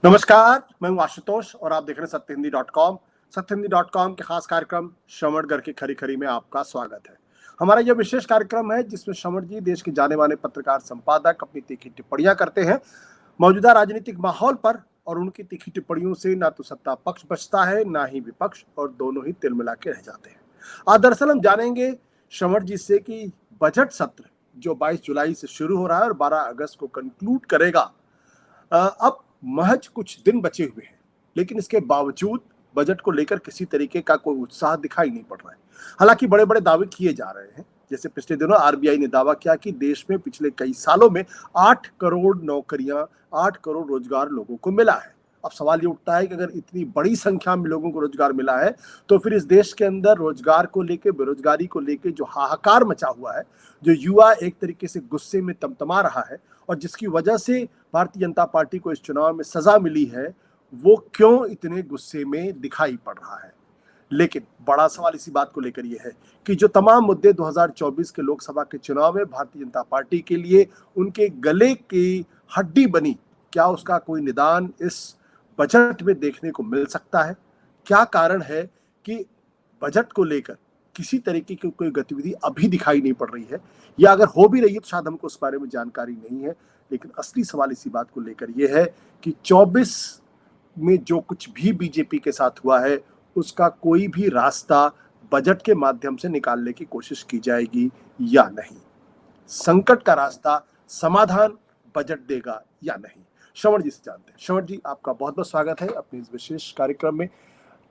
नमस्कार, मैं हूं आशुतोष और आप देख रहे हैं सत्यहिंदी.com। सत्यहिंदी.com के खास कार्यक्रम श्रवणगढ़ की खरी खरी में आपका स्वागत है। हमारा यह विशेष कार्यक्रम है जिसमें श्रवण जी देश के जाने माने पत्रकार संपादक अपनी तीखी टिप्पणियां करते हैं मौजूदा राजनीतिक माहौल पर, और उनकी तीखी टिप्पणियों से ना तो सत्ता पक्ष बचता है ना ही विपक्ष, और दोनों ही तिलमिला के रह जाते हैं। आज दरअसल हम जानेंगे श्रवण जी से कि बजट सत्र जो 22 जुलाई से शुरू हो रहा है और 12 अगस्त को कंक्लूड करेगा, अब महज कुछ दिन बचे हुए हैं, लेकिन इसके बावजूद बजट को लेकर किसी तरीके का कोई उत्साह दिखाई नहीं पड़ रहा है। हालांकि बड़े बड़े दावे किए जा रहे हैं। जैसे पिछले दिनों आरबीआई ने दावा किया कि देश में पिछले कई सालों में 8 करोड़ नौकरियां, 8 करोड़ रोजगार लोगों को मिला है। अब सवाल ये उठता है कि अगर इतनी बड़ी संख्या में लोगों को रोजगार मिला है, तो फिर इस देश के अंदर रोजगार को लेकर, बेरोजगारी को लेकर जो हाहाकार मचा हुआ है, जो युवा एक तरीके से गुस्से में तमतमा रहा है और जिसकी वजह से भारतीय जनता पार्टी को इस चुनाव में सजा मिली है, वो क्यों इतने गुस्से में दिखाई पड़ रहा है। लेकिन बड़ा सवाल इसी बात को लेकर यह है कि जो तमाम मुद्दे 2024 के लोकसभा के चुनाव में भारतीय जनता पार्टी के लिए उनके गले की हड्डी बनी, क्या उसका कोई निदान इस बजट में देखने को मिल सकता है? क्या कारण है कि बजट को लेकर किसी तरीके की कोई गतिविधि अभी दिखाई नहीं पड़ रही है, या अगर हो भी रही है तो शायद हमको उस बारे में जानकारी नहीं है। लेकिन असली सवाल इसी बात को लेकर यह है कि 24 में जो कुछ भी बीजेपी के साथ हुआ है, उसका कोई भी रास्ता बजट के माध्यम से निकालने की कोशिश की जाएगी या नहीं। संकट का रास्ता समाधान बजट देगा या नहीं। श्रवण जी से जानते हैं। श्रवण जी, आपका बहुत बहुत स्वागत है अपने इस विशेष कार्यक्रम में।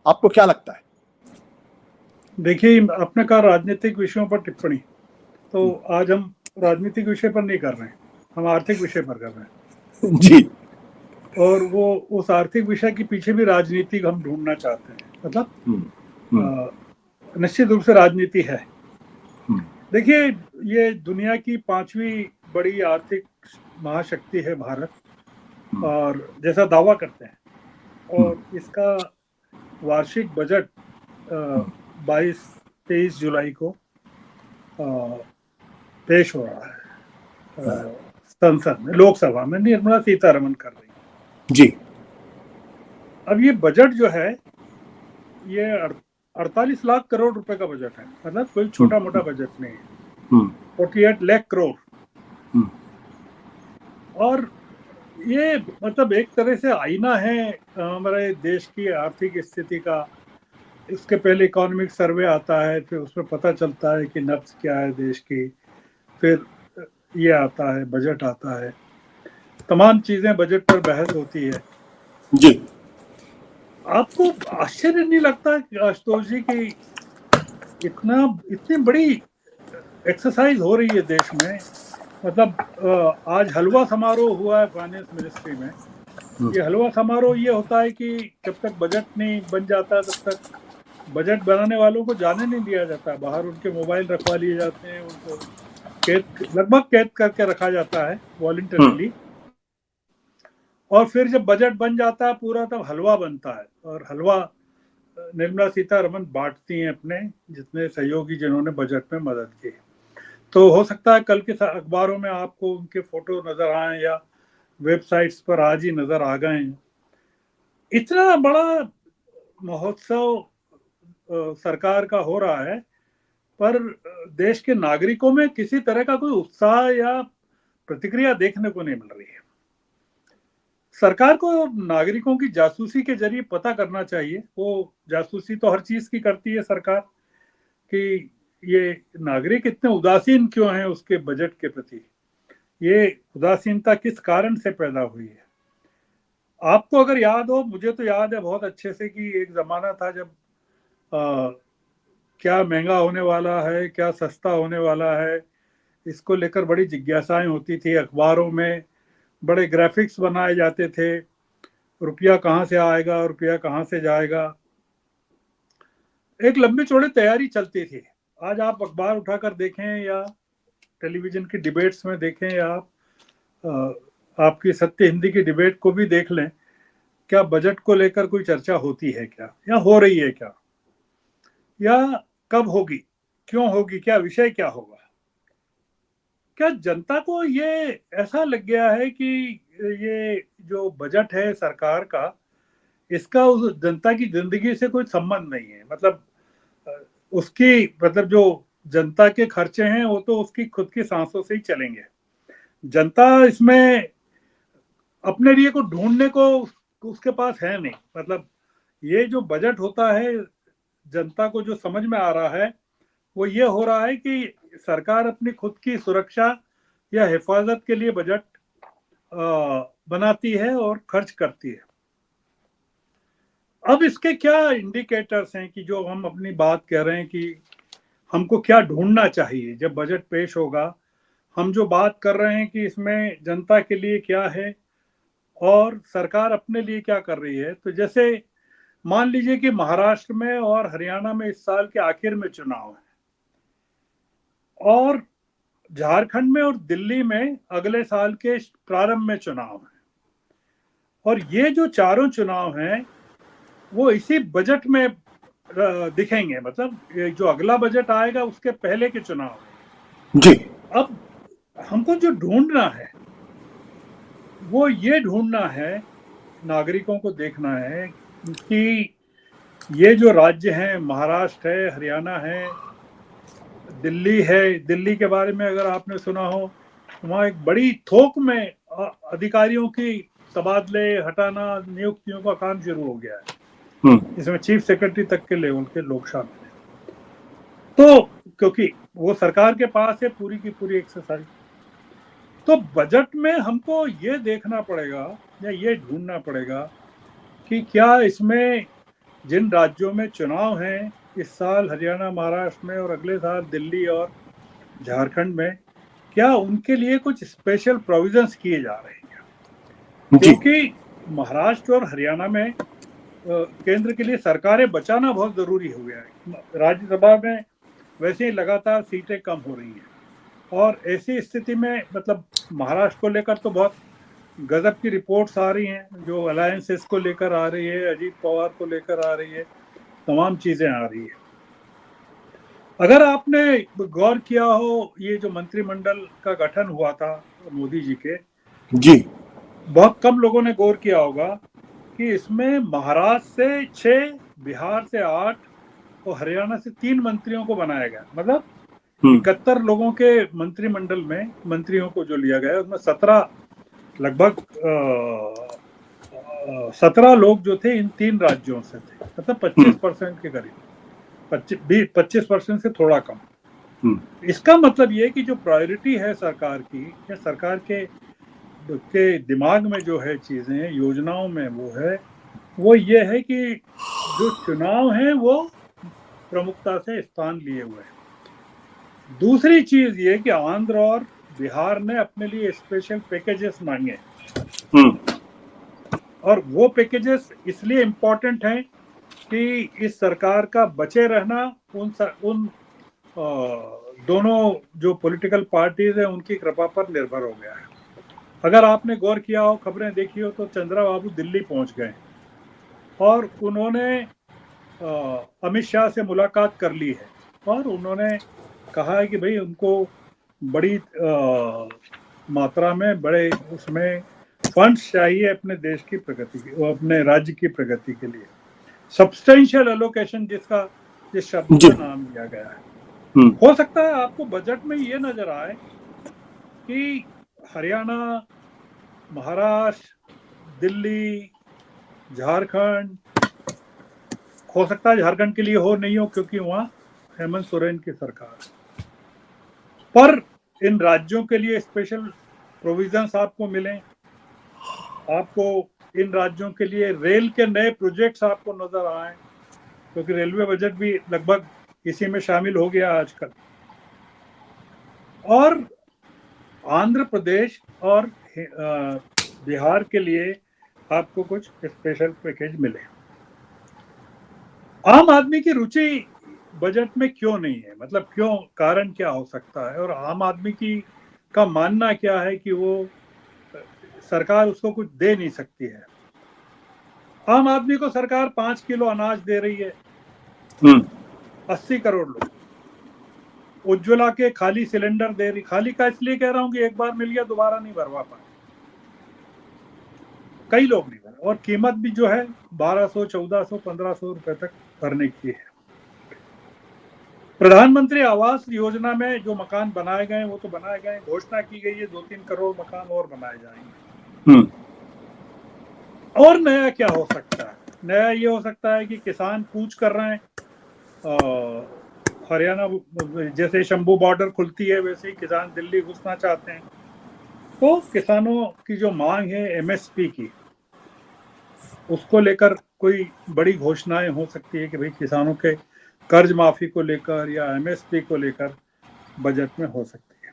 आपको क्या लगता है? देखिए, आपने कहा राजनीतिक विषयों पर टिप्पणी, तो आज हम राजनीतिक विषय पर नहीं कर रहे हैं, हम आर्थिक विषय पर कर रहे हैं जी। और वो उस आर्थिक विषय के पीछे भी राजनीति हम ढूंढना चाहते हैं। मतलब निश्चित रूप से राजनीति है। देखिए, ये दुनिया की 5वीं बड़ी आर्थिक महाशक्ति है भारत, और जैसा दावा करते हैं, और इसका वार्षिक बजट 22-23 जुलाई को पेश हो रहा है संसद में, लोकसभा में निर्मला सीतारमण कर रही है जी। अब ये बजट जो है, ये 48 लाख करोड़ रुपए का बजट है। मतलब कोई छोटा मोटा बजट नहीं है। 48 लाख करोड़। और ये मतलब एक तरह से आईना है हमारे देश की आर्थिक स्थिति का। इसके पहले इकोनॉमिक सर्वे आता है, फिर उसमें पता चलता है कि नब्ज क्या है देश की, फिर ये आता है, बजट आता है, तमाम चीजें बजट पर बहस होती है जी। आपको आश्चर्य नहीं लगता आशुतोष जी की इतनी बड़ी एक्सरसाइज हो रही है देश में? मतलब आज हलवा समारोह हुआ है फाइनेंस मिनिस्ट्री में। ये हलवा समारोह ये होता है कि जब तक बजट नहीं बन जाता तब तक बजट बनाने वालों को जाने नहीं दिया जाता, बाहर उनके मोबाइल रखवा लिए जाते हैं, उनको लगभग कैद करके रखा जाता है वॉलंटरीली। और फिर जब बजट बन जाता है पूरा, तब हलवा बनता है, और हलवा निर्मला सीतारमण बांटती हैं अपने जितने सहयोगी जिन्होंने बजट में मदद की। तो हो सकता है कल के अखबारों में आपको उनके फोटो नजर आए या वेबसाइट्स पर आज ही नजर आ गए हैं। इतना बड़ा महोत्सव सरकार का हो रहा है, पर देश के नागरिकों में किसी तरह का कोई उत्साह या प्रतिक्रिया देखने को नहीं मिल रही है। सरकार को नागरिकों की जासूसी के जरिए पता करना चाहिए। वो जासूसी तो हर चीज की करती है सरकार, कि ये नागरिक इतने उदासीन क्यों हैं उसके बजट के प्रति, ये उदासीनता किस कारण से पैदा हुई है। आपको अगर याद हो, मुझे तो याद है बहुत अच्छे से कि एक जमाना था जब क्या महंगा होने वाला है, क्या सस्ता होने वाला है, इसको लेकर बड़ी जिज्ञासाएं होती थी। अखबारों में बड़े ग्राफिक्स बनाए जाते थे, रुपया कहाँ से आएगा, रुपया कहाँ से जाएगा, एक लंबी चौड़ी तैयारी चलती थी। आज आप अखबार उठाकर देखें या टेलीविजन की डिबेट्स में देखें, या आपकी सत्य हिंदी की डिबेट को भी देख लें, क्या बजट को लेकर कोई चर्चा होती है क्या, या हो रही है क्या, या कब होगी, क्यों होगी, क्या विषय क्या होगा। क्या जनता को ये ऐसा लग गया है कि ये जो बजट है सरकार का, इसका उस जनता की जिंदगी से कोई संबंध नहीं है? मतलब उसकी मतलब जो जनता के खर्चे हैं वो तो उसकी खुद की सांसों से ही चलेंगे। जनता इसमें अपने लिए को ढूंढने को उसके पास है नहीं। मतलब ये जो बजट होता है, जनता को जो समझ में आ रहा है वो ये हो रहा है कि सरकार अपनी खुद की सुरक्षा या हिफाजत के लिए बजट बनाती है और खर्च करती है। अब इसके क्या इंडिकेटर्स हैं कि जो हम अपनी बात कह रहे हैं कि हमको क्या ढूंढना चाहिए जब बजट पेश होगा? हम जो बात कर रहे हैं कि इसमें जनता के लिए क्या है और सरकार अपने लिए क्या कर रही है, तो जैसे मान लीजिए कि महाराष्ट्र में और हरियाणा में इस साल के आखिर में चुनाव है, और झारखंड में और दिल्ली में अगले साल के प्रारंभ में चुनाव है, और ये जो चारों चुनाव हैं वो इसी बजट में दिखेंगे। मतलब ये जो अगला बजट आएगा उसके पहले के चुनाव हैं। जी। अब हमको जो ढूंढना है वो ये ढूंढना है, नागरिकों को देखना है कि ये जो राज्य हैं, महाराष्ट्र है, हरियाणा है, दिल्ली है, दिल्ली के बारे में अगर आपने सुना हो तो वहाँ एक बड़ी थोक में अधिकारियों की तबादले हटाना, नियुक्तियों का काम शुरू हो गया है। इसमें चीफ सेक्रेटरी तक के लेवल के लोग शामिल हैं। तो क्योंकि वो सरकार के पास है पूरी की पूरी एक्सरसाइज, तो बजट में हमको ये देखना पड़ेगा या ये ढूंढना पड़ेगा कि क्या इसमें जिन राज्यों में चुनाव हैं इस साल, हरियाणा, महाराष्ट्र में, और अगले साल दिल्ली और झारखंड में, क्या उनके लिए कुछ स्पेशल प्रोविजंस किए जा रहे हैं? क्योंकि महाराष्ट्र और हरियाणा में केंद्र के लिए सरकारें बचाना बहुत जरूरी हो गया है। राज्यसभा में वैसे ही लगातार सीटें कम हो रही हैं, और ऐसी स्थिति में मतलब महाराष्ट्र को लेकर तो बहुत गजब की रिपोर्ट्स आ रही हैं, जो अलायंसेस को लेकर आ रही है, अजीत पवार को लेकर आ रही है, तमाम चीजें आ रही है। अगर आपने गौर किया हो, ये जो मंत्रिमंडल का गठन हुआ था मोदी जी के, बहुत कम लोगों ने गौर किया होगा कि इसमें महाराष्ट्र से 6, बिहार से 8 और हरियाणा से 3 मंत्रियों को बनाया गया। मतलब 71 लोगों के मंत्रिमंडल में मंत्रियों को जो लिया गया उसमें 17 लगभग 17 लोग जो थे इन 3 राज्यों से थे। मतलब 25% के करीब, 25% से थोड़ा कम। इसका मतलब ये कि जो प्रायोरिटी है सरकार की या सरकार के दिमाग में जो है चीजें, योजनाओं में वो ये है कि जो चुनाव है वो प्रमुखता से स्थान लिए हुए हैं। दूसरी चीज ये कि आंध्र और बिहार ने अपने लिए स्पेशल पैकेजेस मांगे, और वो पैकेजेस इसलिए इम्पोर्टेंट हैं कि इस सरकार का बचे रहना उन दोनों जो पॉलिटिकल पार्टीज हैं उनकी कृपा पर निर्भर हो गया है। अगर आपने गौर किया हो, खबरें देखी हो, तो चंद्रबाबू दिल्ली पहुंच गए और उन्होंने अमित शाह से मुलाकात कर ली है, और उन्होंने कहा है कि भाई उनको बड़ी मात्रा में, बड़े उसमें फंड्स चाहिए अपने देश की प्रगति की, अपने राज्य की प्रगति के लिए। सब्सटेंशियल एलोकेशन जिस शब्द का नाम लिया गया है। हो सकता है आपको बजट में ये नजर आए कि हरियाणा, महाराष्ट्र, दिल्ली, झारखंड, हो सकता है झारखंड के लिए हो नहीं हो क्योंकि वहां हेमंत सोरेन की सरकार है, पर इन राज्यों के लिए स्पेशल प्रोविजंस आपको मिले। आपको इन राज्यों के लिए रेल के नए प्रोजेक्ट्स आपको नजर आए, क्योंकि रेलवे बजट भी लगभग इसी में शामिल हो गया आजकल। और आंध्र प्रदेश और बिहार के लिए आपको कुछ स्पेशल पैकेज मिले। आम आदमी की रुचि बजट में क्यों नहीं है? मतलब क्यों, कारण क्या हो सकता है, और आम आदमी का मानना क्या है कि वो सरकार उसको कुछ दे नहीं सकती है? आम आदमी को सरकार 5 किलो अनाज दे रही है, 80 करोड़ लोग, उज्ज्वला के खाली सिलेंडर दे रही, खाली का इसलिए कह रहा हूं कि एक बार मिल गया दोबारा नहीं भरवा पाए, कई लोग नहीं भरे, और कीमत भी जो है 1200, 1400, 1500 रुपए तक भरने की है। प्रधानमंत्री आवास योजना में जो मकान बनाए गए वो तो बनाए गए, घोषणा की गई है 2-3 करोड़ मकान और बनाए जाएंगे। और नया क्या हो सकता है? नया ये हो सकता है कि किसान कूच कर रहे हैं, हरियाणा जैसे शंभू बॉर्डर खुलती है वैसे ही किसान दिल्ली घुसना चाहते हैं, तो किसानों की जो मांग है एमएसपी की, उसको लेकर कोई बड़ी घोषणाएं हो सकती है कि भाई किसानों के कर्ज माफी को लेकर या एमएसपी को लेकर बजट में हो सकती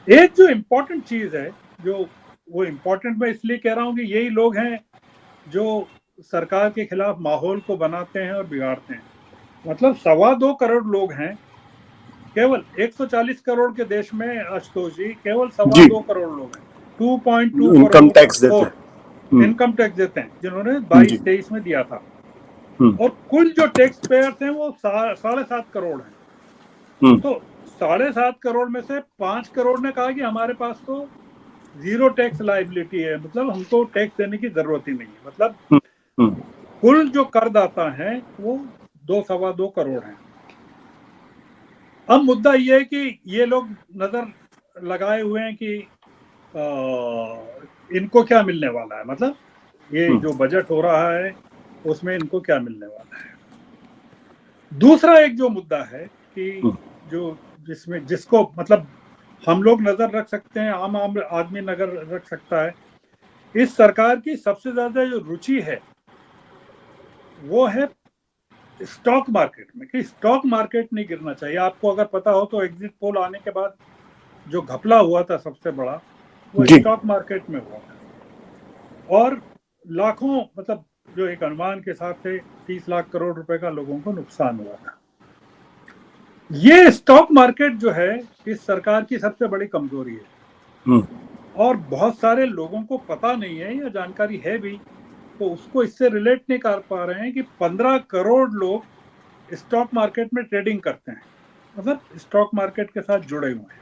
है। एक जो इम्पोर्टेंट चीज है, जो वो इम्पोर्टेंट मैं इसलिए कह रहा हूं कि यही लोग हैं जो सरकार के खिलाफ माहौल को बनाते हैं और बिगाड़ते हैं। मतलब 2.25 करोड़ लोग हैं केवल 140 करोड़ के देश में, आशुतोष जी, केवल 2.25 करोड़ लोग हैं, 2.2 इनकम करोड़ टैक्स देते हैं। इनकम टैक्स देते हैं, जिन्होंने जी। 22-23 में दिया था। और कुल जो टैक्स पेयर्स हैं वो 7.5 करोड़ हैं। तो 7.5 करोड़ में से 5 करोड़ ने कहा कि हमारे पास तो जीरो टैक्स लायबिलिटी है, मतलब हमको टैक्स देने की जरूरत ही नहीं है। मतलब कुल जो करदाता हैं वो 2.25 करोड़ हैं। अब मुद्दा ये है कि ये लोग नजर लगाए हुए हैं कि इनको क्या मिलने वाला है, मतलब ये जो बजट हो रहा है उसमें इनको क्या मिलने वाला है। दूसरा एक जो मुद्दा है कि जिसको मतलब हम लोग नजर रख सकते हैं, आम आदमी नजर रख सकता है, इस सरकार की सबसे ज्यादा जो रुचि है वो है स्टॉक मार्केट में, कि स्टॉक मार्केट नहीं गिरना चाहिए। आपको अगर पता हो तो एग्जिट पोल आने के बाद जो घपला हुआ था सबसे बड़ा, वो स्टॉक मार्केट में हुआ था, और लाखों, मतलब जो एक अनुमान के हिसाब से 30 लाख करोड़ रुपए का लोगों को नुकसान हुआ था। ये स्टॉक मार्केट जो है इस सरकार की सबसे बड़ी कमजोरी है, और बहुत सारे लोगों को पता नहीं है या जानकारी है भी तो उसको इससे रिलेट नहीं कर पा रहे हैं कि 15 करोड़ लोग स्टॉक मार्केट में ट्रेडिंग करते हैं, मतलब स्टॉक मार्केट के साथ जुड़े हुए हैं।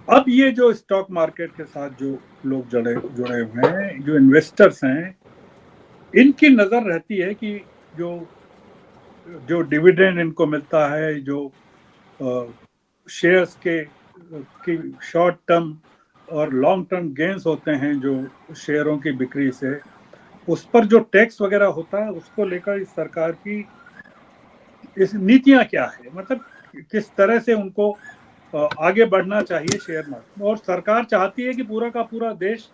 अब ये जो स्टॉक मार्केट के साथ जो लोग जुड़े हुए हैं, जो इन्वेस्टर्स हैं, इनकी नजर रहती है कि जो डिविडेंड इनको मिलता है, जो शेयर्स की शॉर्ट टर्म और लॉन्ग टर्म गेन्स होते हैं जो शेयरों की बिक्री से, उस पर जो टैक्स वगैरह होता है, उसको लेकर इस सरकार की इस नीतियां क्या है, मतलब किस तरह से उनको आगे बढ़ना चाहिए शेयर मार्केट में। और सरकार चाहती है कि पूरा का पूरा देश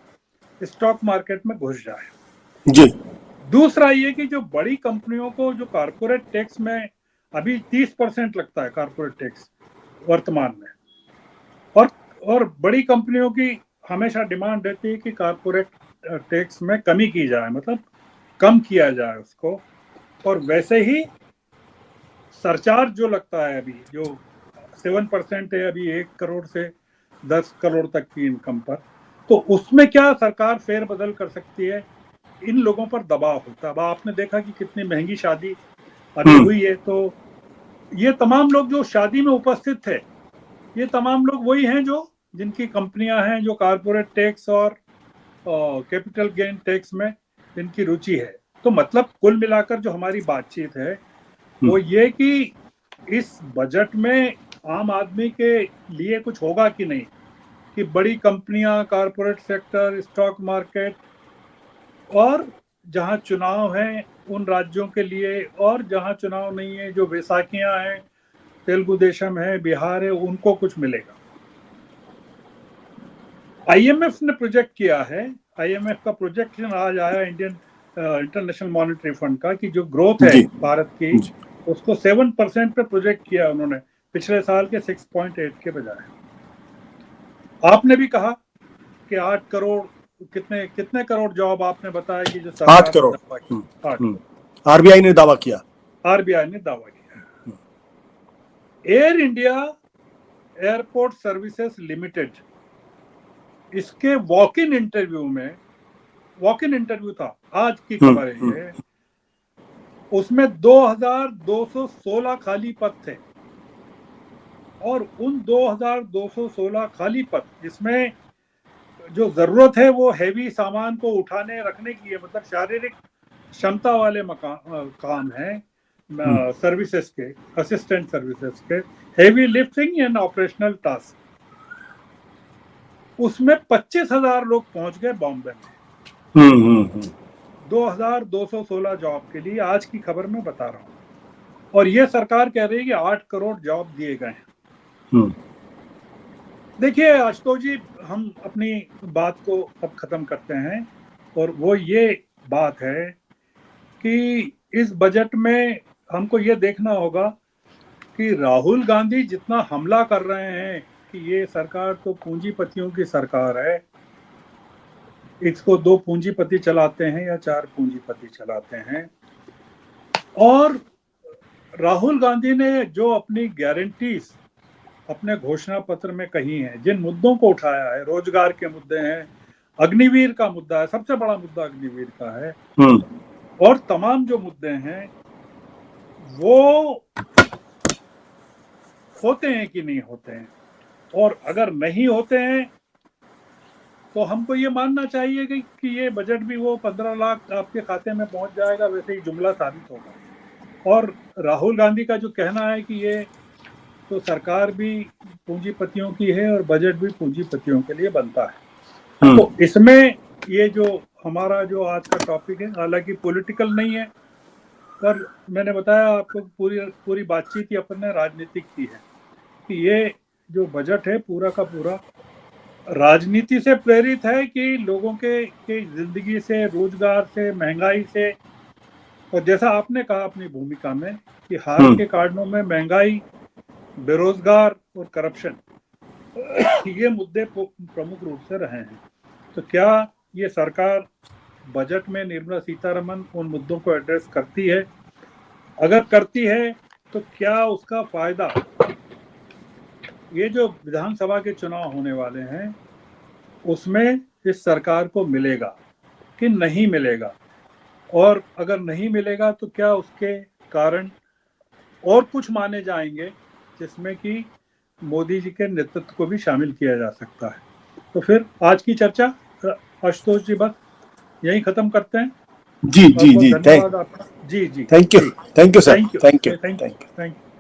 स्टॉक मार्केट में घुस जाए। जी। दूसरा ये कि जो बड़ी कंपनियों को जो कारपोरेट टैक्स में अभी 30% लगता है कारपोरेट टैक्स वर्तमान में, और बड़ी कंपनियों की हमेशा डिमांड रहती है कि कारपोरेट टैक्स में कमी की जाए, मतलब कम किया जाए उसको। और वैसे ही सरचार्ज जो लगता है अभी, जो 7% है अभी 1 करोड़ से 10 करोड़ तक की इनकम पर, तो उसमें क्या सरकार फेर बदल कर सकती है, इन लोगों पर दबाव होता है। अब आपने देखा कि कितनी महंगी शादी अभी हुई है, तो ये तमाम लोग जो शादी में उपस्थित थे, ये तमाम लोग वही हैं जो जिनकी कंपनियां हैं, जो कारपोरेट टैक्स और कैपिटल गेन टैक्स में इनकी रुचि है। तो मतलब कुल मिलाकर जो हमारी बातचीत है वो ये कि इस बजट में आम आदमी के लिए कुछ होगा कि नहीं, कि बड़ी कंपनियां, कारपोरेट सेक्टर, स्टॉक मार्केट, और जहां चुनाव हैं उन राज्यों के लिए, और जहां चुनाव नहीं है, जो बैसाखियां हैं, तेलुगु देशम है, बिहार है, उनको कुछ मिलेगा। आईएमएफ ने प्रोजेक्ट किया है, आईएमएफ का प्रोजेक्शन आज आया इंडियन इंटरनेशनल मॉनेटरी फंड का, कि जो ग्रोथ है भारत की उसको 7% पे प्रोजेक्ट किया उन्होंने, पिछले साल के 6.8 के बजाय। आपने भी कहा कि 8 करोड़, कितने करोड़ जॉब आपने बताया कि जो सरकार 8 करोड़। ने दावा किया, 8 करोड़ आरबीआई ने दावा किया, आरबीआई ने दावा किया। Air India airport services limited, इसके वॉक इन इंटरव्यू था, आज की खबर है ये, उसमें 2216 खाली पद थे, और उन 2216 खाली पद, जिसमें जो जरूरत है वो हैवी सामान को उठाने रखने की है, मतलब शारीरिक क्षमता वाले काम है, सर्विसेज के, असिस्टेंट सर्विसेज के, heavy lifting and operational task, उसमें 25,000 लोग पहुंच गए बॉम्बे में। 2216 जॉब के लिए, आज की खबर में बता रहा हूं, और ये सरकार कह रही है कि 8 करोड़ जॉब दिए गए हैं। देखिए आशुतोष जी, हम अपनी बात को अब खत्म करते हैं, और वो ये बात है कि इस बजट में हमको ये देखना होगा कि राहुल गांधी जितना हमला कर रहे हैं कि ये सरकार तो पूंजीपतियों की सरकार है, इसको 2 पूंजीपति चलाते हैं या 4 पूंजीपति चलाते हैं, और राहुल गांधी ने जो अपनी गारंटीज अपने घोषणा पत्र में कही हैं, जिन मुद्दों को उठाया है, रोजगार के मुद्दे हैं, अग्निवीर का मुद्दा है, सबसे बड़ा मुद्दा अग्निवीर का है, और तमाम जो मुद्दे हैं वो होते हैं कि नहीं होते हैं, और अगर नहीं होते हैं तो हमको ये मानना चाहिए कि ये बजट भी वो 15 लाख आपके खाते में पहुंच जाएगा, वैसे ही जुमला साबित होगा। और राहुल गांधी का जो कहना है कि ये तो सरकार भी पूंजीपतियों की है और बजट भी पूंजीपतियों के लिए बनता है। तो इसमें ये जो हमारा जो आज का टॉपिक है, हालांकि पॉलिटिकल नहीं है, पर मैंने बताया आपको पूरी बातचीत ही अपन ने राजनीतिक की है कि ये जो बजट है पूरा का पूरा राजनीति से प्रेरित है, कि लोगों के जिंदगी से, रोजगार से, महंगाई से, और जैसा आपने कहा अपनी भूमिका में कि हाल के कारणों में महंगाई, बेरोजगार और करप्शन, ये मुद्दे प्रमुख रूप से रहे हैं। तो क्या ये सरकार बजट में, निर्मला सीतारमन उन मुद्दों को एड्रेस करती है? अगर करती है तो क्या उसका फायदा ये जो विधानसभा के चुनाव होने वाले हैं उसमें इस सरकार को मिलेगा कि नहीं मिलेगा? और अगर नहीं मिलेगा तो क्या उसके कारण और कुछ माने जाएंगे जिसमें कि मोदी जी के नेतृत्व को भी शामिल किया जा सकता है? तो फिर आज की चर्चा आशुतोष जी बस यही खत्म करते हैं। जी जी जी, धन्यवाद आपका। जी जी, thank you sir, thank you. Thank you.